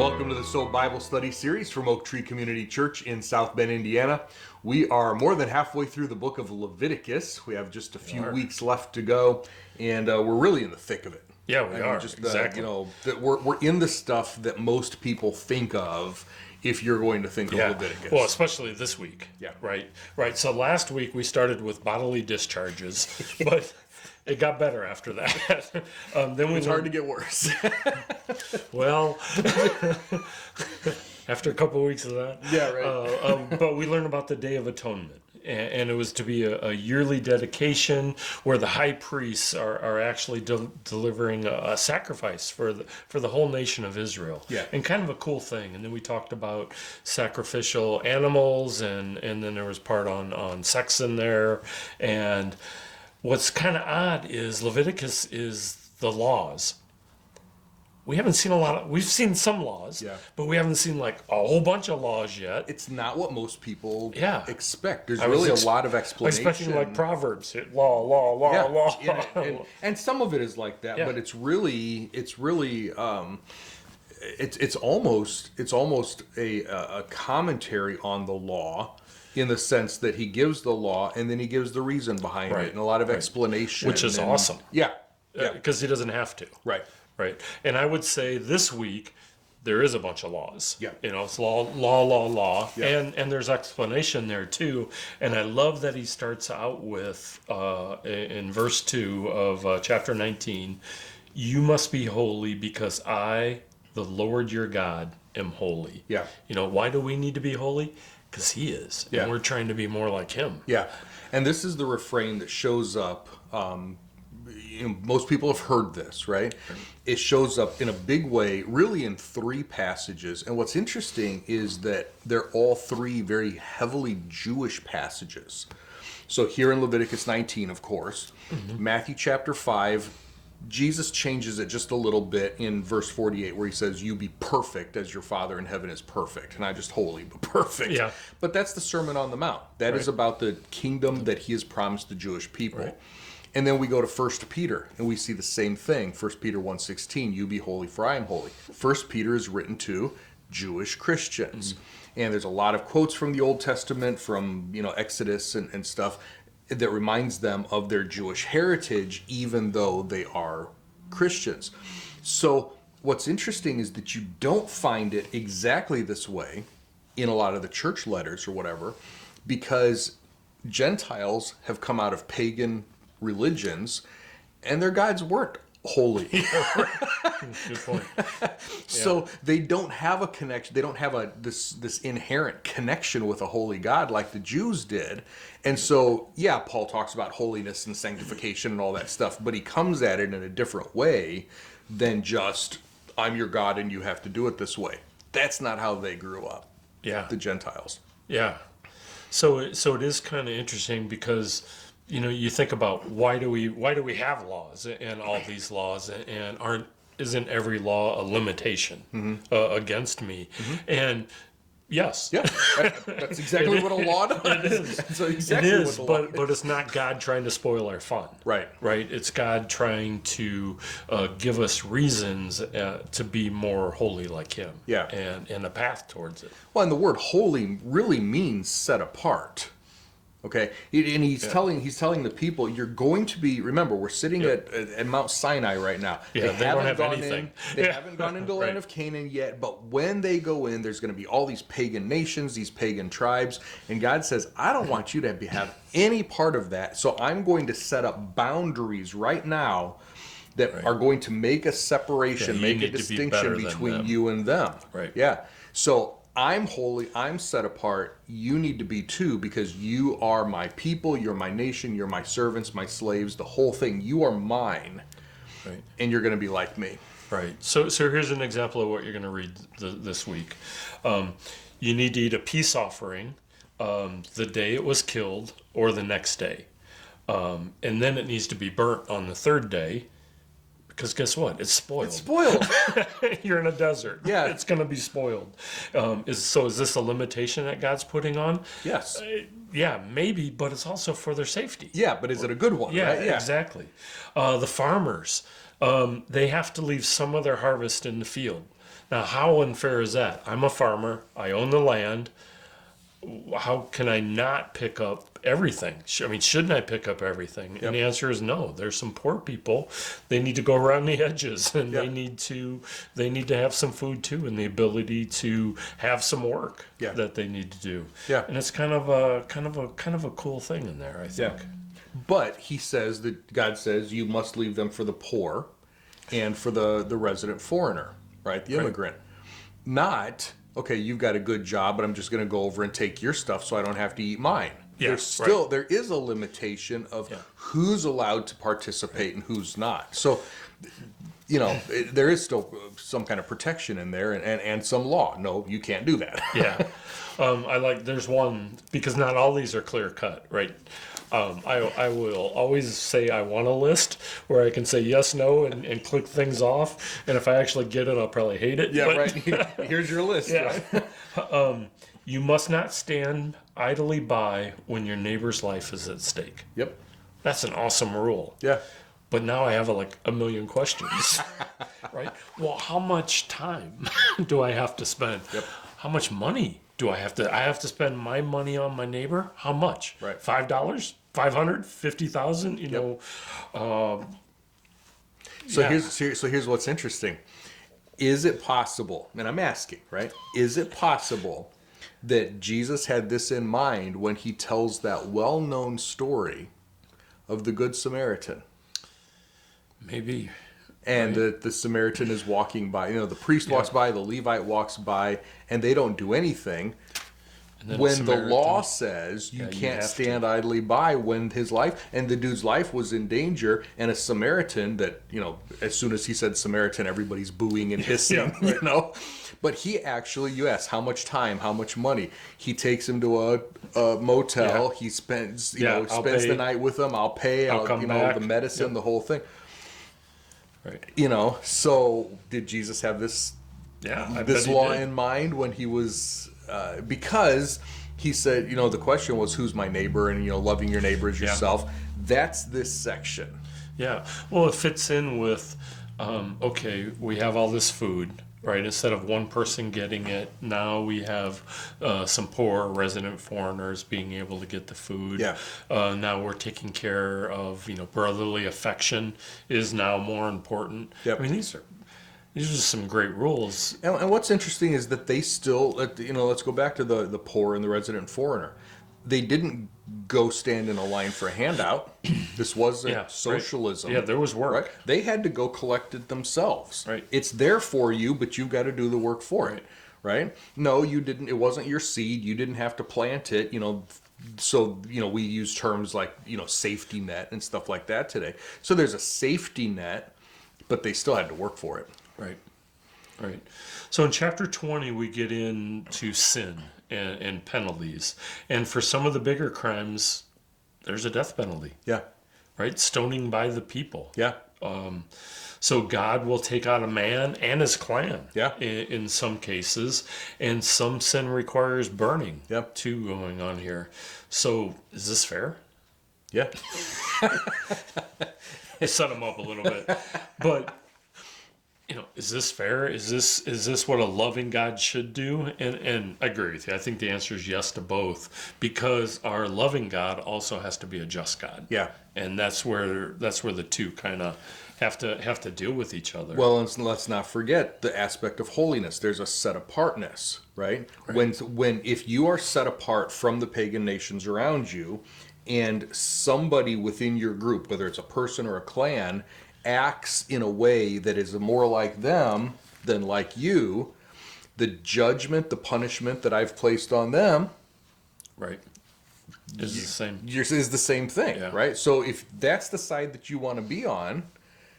Welcome to the S.O.A.P Bible Study Series from Oak Tree Community Church in South Bend, Indiana. We are more than halfway through the book of Leviticus. We have just a few weeks left to go, and we're really in the thick of it. Yeah, we are. Exactly. We're in the stuff that most people think of if you're going to think of Leviticus. Well, especially this week. Yeah. Right. So last week we started with bodily discharges, but it got better after that. Then it's hard to get worse. Well, after a couple of weeks of that. Yeah, right. But we learned about the Day of Atonement. And it was to be a yearly dedication where the high priests are actually delivering a sacrifice for the whole nation of Israel. Yeah. And kind of a cool thing. And then we talked about sacrificial animals, and then there was part on sex in there. And what's kind of odd is Leviticus is the laws. We haven't seen we've seen some laws, but we haven't seen like a whole bunch of laws yet. It's not what most people expect. There's a lot of explanation. Expecting like Proverbs, law. Yeah. And some of it is like that, but it's almost a commentary on the law, in the sense that he gives the law and then he gives the reason behind it and a lot of explanation. Which is awesome. Yeah. Because he doesn't have to. Right. And I would say this week there is a bunch of laws. Yeah. It's law. Yeah. And there's explanation there too. And I love that he starts out with in verse 2 of chapter 19, you must be holy because I, the Lord your God, am holy. Yeah. Why do we need to be holy? Because he is. Yeah. And we're trying to be more like him. Yeah. And this is the refrain that shows up. Most people have heard this, right? It shows up in a big way, really in 3 passages. And what's interesting is that they're all 3 very heavily Jewish passages. So here in Leviticus 19, of course, Matthew chapter 5, Jesus changes it just a little bit in verse 48, where he says, you be perfect as your Father in heaven is perfect. Not just holy, but perfect. Yeah. But that's the Sermon on the Mount. That is about the kingdom that he has promised the Jewish people. Right. And then we go to 1 Peter, and we see the same thing. 1 Peter 1:16, you be holy, for I am holy. 1 Peter is written to Jewish Christians. And there's a lot of quotes from the Old Testament, from Exodus and stuff, that reminds them of their Jewish heritage, even though they are Christians. So what's interesting is that you don't find it exactly this way in a lot of the church letters or whatever, because Gentiles have come out of pagan religions, and their gods weren't holy. Good point. So they don't have a connection. They don't have this inherent connection with a holy God like the Jews did. And so, Paul talks about holiness and sanctification and all that stuff, but he comes at it in a different way than just, I'm your God and you have to do it this way. That's not how they grew up. Yeah. The Gentiles. Yeah. So it is kind of interesting because you think about why do we have laws and all these laws, and isn't every law a limitation against me? And yes, that's exactly what a law does. It is. That's exactly it is, what the law but it's not God trying to spoil our fun. Right. It's God trying to give us reasons to be more holy like him. Yeah. And a path towards it. Well, and the word holy really means set apart. Okay, and he's telling the people, you're going to be. Remember, we're sitting at Mount Sinai right now. Yeah, they don't have anything. They haven't gone into the land of Canaan yet. But when they go in, there's going to be all these pagan nations, these pagan tribes, and God says, I don't want you to have any part of that. So I'm going to set up boundaries right now that are going to make a separation, make a distinction between you and them. Right. Yeah. So I'm holy, I'm set apart, you need to be too, because you are my people, you're my nation, you're my servants, my slaves, the whole thing. You are mine, and you're going to be like me. Right. So here's an example of what you're going to read this week. You need to eat a peace offering the day it was killed or the next day. And then it needs to be burnt on the 3rd day. Because guess what? It's spoiled. It's spoiled. You're in a desert. Yeah. It's going to be spoiled. Is this a limitation that God's putting on? Yes. Yeah, maybe, but it's also for their safety. Yeah, but is it a good one? Yeah, right? exactly. The farmers, they have to leave some of their harvest in the field. Now, how unfair is that? I'm a farmer. I own the land. How can I not pick up everything? I mean, shouldn't I pick up everything? Yep. And the answer is no. There's some poor people. They need to go around the edges, and Yep. they need to have some food too, and the ability to have some work Yeah. that they need to do. Yeah. And it's kind of a cool thing in there, I think. Yeah. But he says that God says you must leave them for the poor and for the resident foreigner, right? The immigrant. Not, okay, you've got a good job, but I'm just going to go over and take your stuff so I don't have to eat mine. Yeah, There's still, there is a limitation of who's allowed to participate and who's not. So, there is still some kind of protection in there and some law. No, you can't do that. Yeah. There's one, because not all these are clear cut, right? I will always say I want a list where I can say yes, no, and click things off. And if I actually get it, I'll probably hate it. Yeah, but, right. Here's your list. Yeah. Right? You must not stand idly by when your neighbor's life is at stake. Yep. That's an awesome rule. Yeah. But now I have a million questions, right? Well, how much time do I have to spend? Yep. How much money do I have to? I have to spend my money on my neighbor. How much? Right. $5, 500, 50,000. Here's what's interesting. Is it possible? And I'm asking, right? Is it possible that Jesus had this in mind when he tells that well-known story of the Good Samaritan? Maybe. And the Samaritan is walking by. The priest walks by, the Levite walks by, and they don't do anything. When the law says you can't stand idly by when his life, and the dude's life was in danger, and a Samaritan that, as soon as he said Samaritan, everybody's booing and hissing, But he actually, you ask, how much time, how much money? He takes him to a motel. Yeah. He spends, spends the night with him. I'll pay, I'll come back. the medicine, the whole thing. Right. So did Jesus have this law in mind when he was, because he said, the question was, who's my neighbor? And, loving your neighbor as yourself. That's this section. Yeah. Well, it fits in with, we have all this food, right? Instead of one person getting it, now we have some poor resident foreigners being able to get the food. Yeah. Now we're taking care of, brotherly affection is now more important. Yep. I mean, these are just some great rules. And what's interesting is that they still, let's go back to the poor and the resident foreigner. They didn't go stand in a line for a handout. This wasn't socialism. Right. Yeah, there was work. Right? They had to go collect it themselves. Right. It's there for you, but you've got to do the work for it. Right? No, you didn't. It wasn't your seed. You didn't have to plant it. So we use terms like safety net and stuff like that today. So there's a safety net, but they still had to work for it. Right. So in chapter 20, we get into sin and penalties. And for some of the bigger crimes, there's a death penalty. Yeah. Right? Stoning by the people. Yeah. So God will take out a man and his clan. Yeah. In some cases. And some sin requires burning. Yep. Too going on here. So is this fair? Yeah. I set him up a little bit. But is this fair? Is this what a loving God should do? And I agree with you. I think the answer is yes to both, because our loving God also has to be a just God. Yeah. And that's where the two kind of have to deal with each other. Well, and let's not forget the aspect of holiness. There's a set apartness, right? When if you are set apart from the pagan nations around you, and somebody within your group, whether it's a person or a clan, acts in a way that is more like them than like you, the judgment, the punishment that I've placed on them, is the same. Is the same thing, right? So if that's the side that you want to be on,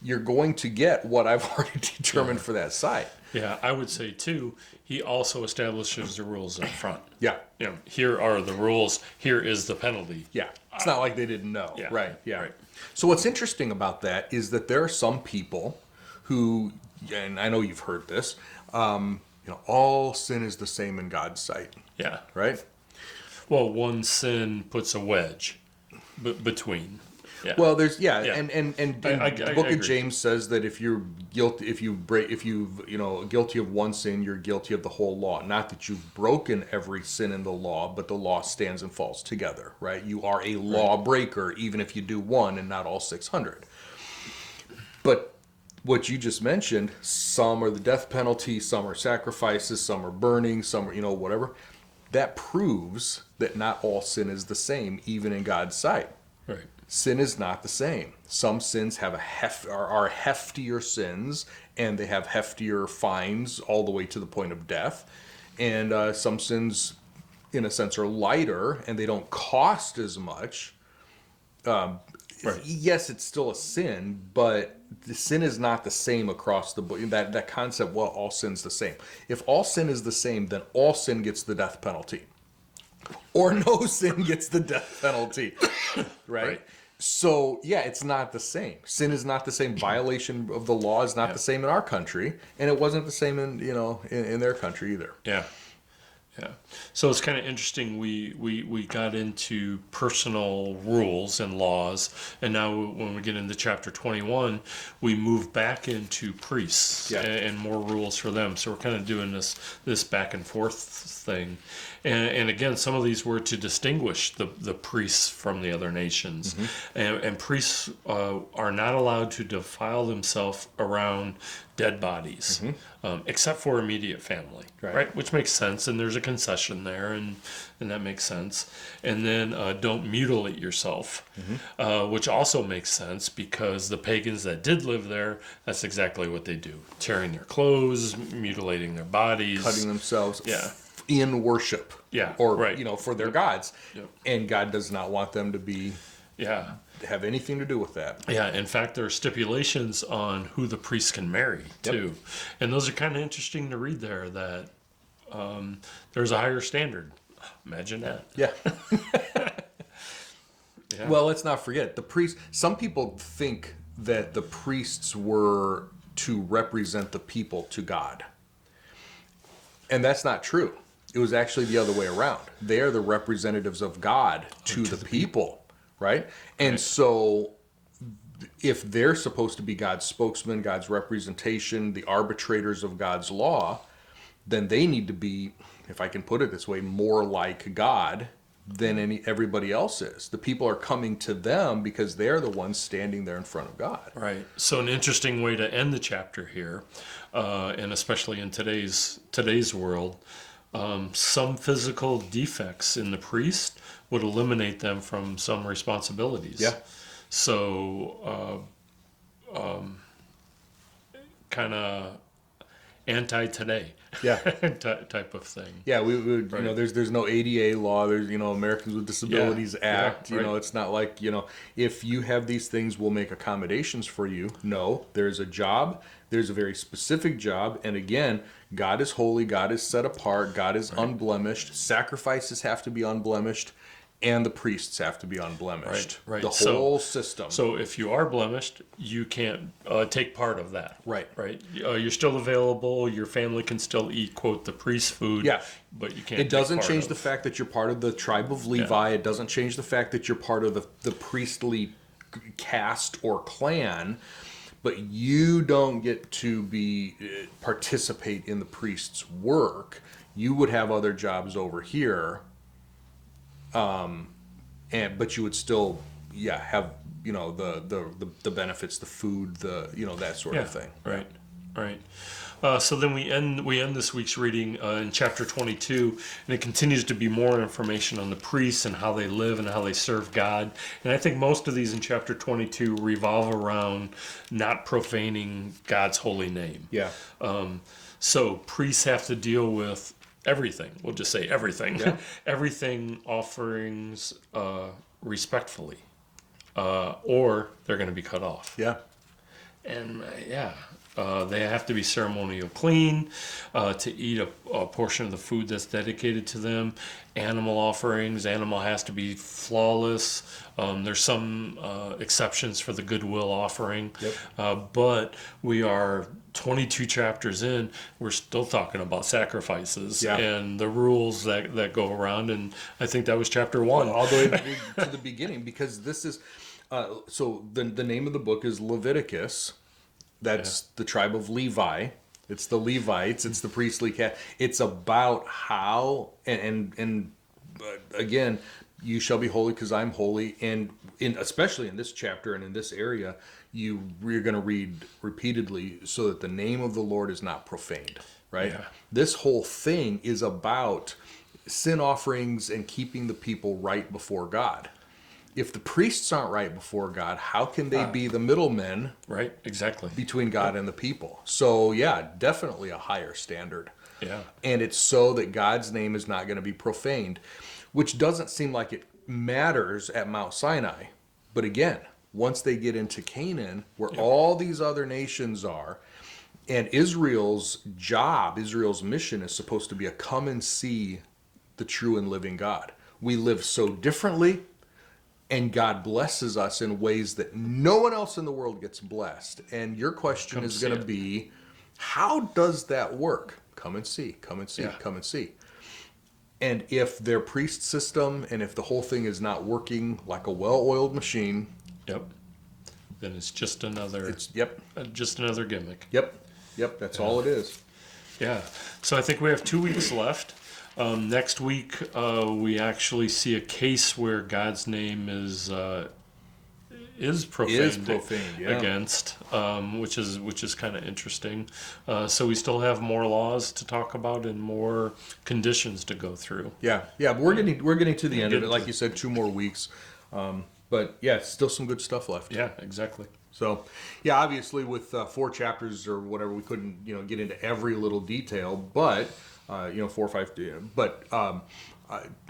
you're going to get what I've already determined for that side. Yeah, I would say too, he also establishes the rules up front. Yeah. Here are the rules, here is the penalty. Yeah. It's not like they didn't know. Yeah. Right. Yeah. Right. So what's interesting about that is that there are some people who, and I know you've heard this, all sin is the same in God's sight. Yeah. Right? Well, one sin puts a wedge between. Yeah. Well, there's Yeah. and I the book of agree. James says that if you're guilty, if you guilty of one sin, you're guilty of the whole law. Not that you've broken every sin in the law, but the law stands and falls together, right? You are a lawbreaker even if you do one and not all 600. But what you just mentioned, some are the death penalty, some are sacrifices, some are burning, some are whatever. That proves that not all sin is the same, even in God's sight. Right. Sin is not the same. Some sins have are heftier sins, and they have heftier fines all the way to the point of death. And some sins, in a sense, are lighter, and they don't cost as much. Right. Yes, it's still a sin, but the sin is not the same across the board. That concept, well, all sin's the same. If all sin is the same, then all sin gets the death penalty. Or no sin gets the death penalty. Right? So, yeah, it's not the same. Sin is not the same. Violation of the law is not the same in our country, and it wasn't the same in their country either. Yeah. Yeah. So it's kind of interesting. We got into personal rules and laws, and now when we get into chapter 21, we move back into priests and more rules for them. So we're kind of doing this back and forth thing. And again, some of these were to distinguish the priests from the other nations. And priests are not allowed to defile themselves around dead bodies, except for immediate family, right? Which makes sense, and there's a concession there, and that makes sense. And then don't mutilate yourself, which also makes sense because the pagans that did live there, that's exactly what they do. Tearing their clothes, mutilating their bodies. Cutting themselves in worship. Or, for their gods. And God does not want them to be... have anything to do with that. Yeah, in fact, there are stipulations on who the priests can marry, too. And those are kind of interesting to read there, that there's a higher standard. Imagine that. Yeah. Well, let's not forget, the priests... Some people think that the priests were to represent the people to God. And that's not true. It was actually the other way around. They are the representatives of God to the people. Right? And so if they're supposed to be God's spokesman, God's representation, the arbitrators of God's law, then they need to be, if I can put it this way, more like God than everybody else is. The people are coming to them because they're the ones standing there in front of God. Right. So an interesting way to end the chapter here, and especially in today's world, some physical defects in the priest would eliminate them from some responsibilities. Yeah. So, kind of anti-today. Yeah. type of thing. Yeah, we would, there's no ADA law. There's, Americans with Disabilities Act. It's not like, if you have these things, we'll make accommodations for you. No, there's a job. There's a very specific job. And again, God is holy. God is set apart. God is unblemished. Sacrifices have to be unblemished. And the priests have to be unblemished. Right. The whole system. So if you are blemished, you can't take part of that. Right. You're still available. Your family can still eat, quote, the priest's food. Yeah. But you can't. It doesn't change the fact that you're part of the tribe of Levi. It doesn't change the fact that you're part of the priestly caste or clan. But you don't get to participate in the priest's work. You would have other jobs over here. But you would still, have the benefits, the food, that sort of thing. Right. So then we end this week's reading in chapter 22, and it continues to be more information on the priests and how they live and how they serve God. And I think most of these in chapter 22 revolve around not profaning God's holy name. Yeah. So priests have to deal with everything. We'll just say everything. Yeah. Everything offerings respectfully, or they're going to be cut off. Yeah. And they have to be ceremonial clean to eat a portion of the food that's dedicated to them. Animal offerings, animal has to be flawless. There's some exceptions for the goodwill offering. Yep. But we are 22 chapters in, we're still talking about sacrifices and the rules that go around. And I think that was chapter 1. All the way to the beginning, because this is... So the name of the book is Leviticus. That's the tribe of Levi. It's the Levites. It's the priestly caste. It's about how and again, you shall be holy because I'm holy. And especially in this chapter and in this area, you're going to read repeatedly so that the name of the Lord is not profaned. Right. Yeah. This whole thing is about sin offerings and keeping the people right before God. If the priests aren't right before God, how can they be the middlemen Right, exactly. between God and the people? So yeah, definitely a higher standard. Yeah. And it's so that God's name is not going to be profaned, which doesn't seem like it matters at Mount Sinai. But again, once they get into Canaan, where all these other nations are, and Israel's job, Israel's mission is supposed to be a come and see the true and living God. We live so differently, and God blesses us in ways that no one else in the world gets blessed. And your question is going to be, how does that work? Come and see, come and see, come and see. And if their priest system and if the whole thing is not working like a well-oiled machine, Yep. Then it's just another. Just another gimmick. Yep. That's all it is. Yeah. So I think we have 2 weeks left. Next week, we actually see a case where God's name is profaned, against, which is kind of interesting. So we still have more laws to talk about and more conditions to go through. Yeah. But we're getting to the end of it. Like you said, 2 more weeks. But yeah, still some good stuff left. Yeah, exactly. So, yeah, obviously with 4 chapters or whatever, we couldn't get into every little detail, but 4 or 5. But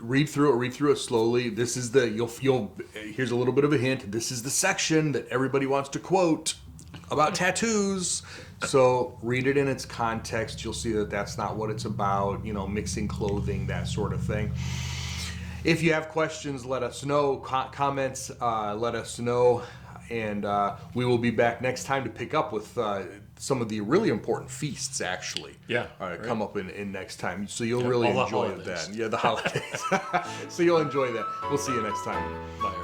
read through it slowly. This is here's a little bit of a hint. This is the section that everybody wants to quote about tattoos. So read it in its context. You'll see that that's not what it's about. Mixing clothing, that sort of thing. If you have questions, let us know. Comments, let us know. And we will be back next time to pick up with some of the really important feasts, actually. Yeah. Come up in next time. So you'll really enjoy that. Yeah, the holidays. So you'll enjoy that. We'll see you next time. Bye.